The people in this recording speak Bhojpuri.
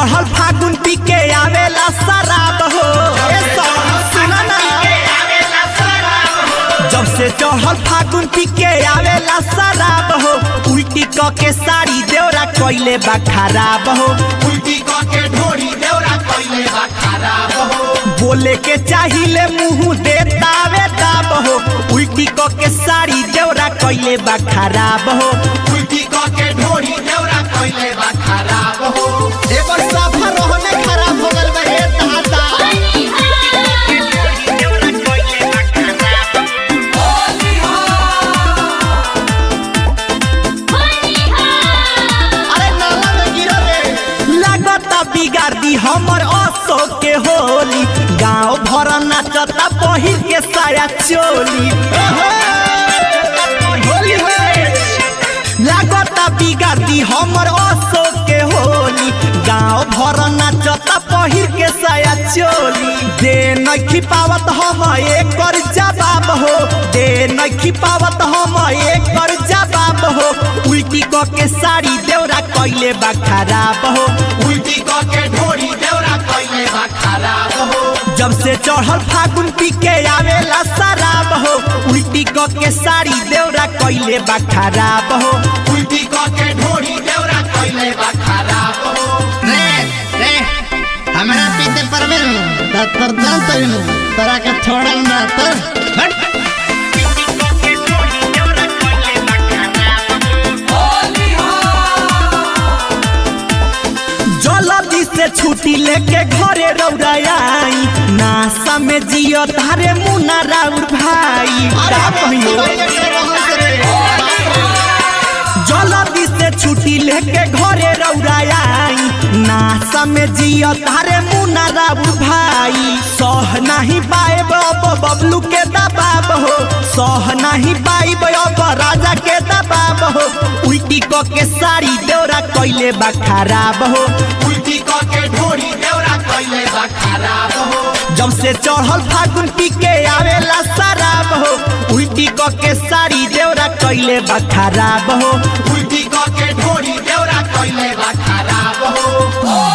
चढ़ल फागुन पी के आवेला शराब हो। सुना ना, जब से चढ़ल फागुन पी के आवेला शराब हो। उल्टी क के साड़ी देवरा कइले बा खराब हो। उल्टी क के ढोरी देवरा कइले बा खराब हो। बोले के चाहिले मुंह देतावे दाब हो। उल्टी क के साड़ी देवरा कइले बा खराब हो। उल्टी क के ढोरी देवरा कइले बा खराब हो। एकर साफा रहने खराब हो गइल बा हे दादा। अरे नाला में गिरा रे। लागता बिगाड़ दी हमर अशोक के होली। गांव भर नाचता पहिर के साया चोली। होली लागता बिगाड़ दी हमर अशोक के होली। गांव भर नाचता पहिर के साया चोली। दे नखी पावत हम एकर जवाब हो। दे नखी पावत हम एकर जवाब हो। उल्टी क के साड़ी देवरा कइले बा खराब हो। उल्टी क के ढोरी देवरा कइले बा खराब हो। जब से चढ़ल फागुन पी के आवेला शराब हो। उल्टी क के साड़ी देवरा कइले बा खराब हो। उल्टी क के ढोरी देवरा कइले बा खराब हो। रे हमरा पीते परवे डॉक्टर जानते नु तोरा के छोड़ल ना तो हट। जल्दी से छुट्टी लेके घरे रौराई। नासा में जियो तारे मुन्ना राउर भाई। का कहियो जल्दी से छुट्टी लेके घरे रौराई। नासा में जियो तारे मुन्ना राउर भाई। सह नहीं पाएब अब बबलू के दबाब हो। सह नहीं पाइब अब राजा के दबाब हो। उल्टी क के साड़ी देवरा कइले बा खराब हो। उल्टी क के ढोरी देवरा कइले बा खराब हो। जब से चढ़ल फागुन पी के आवेला शराब हो। उल्टी क के साड़ी देवरा कइले बा खराब हो। उल्टी क के ढोरी देवरा कइले बा खराब हो।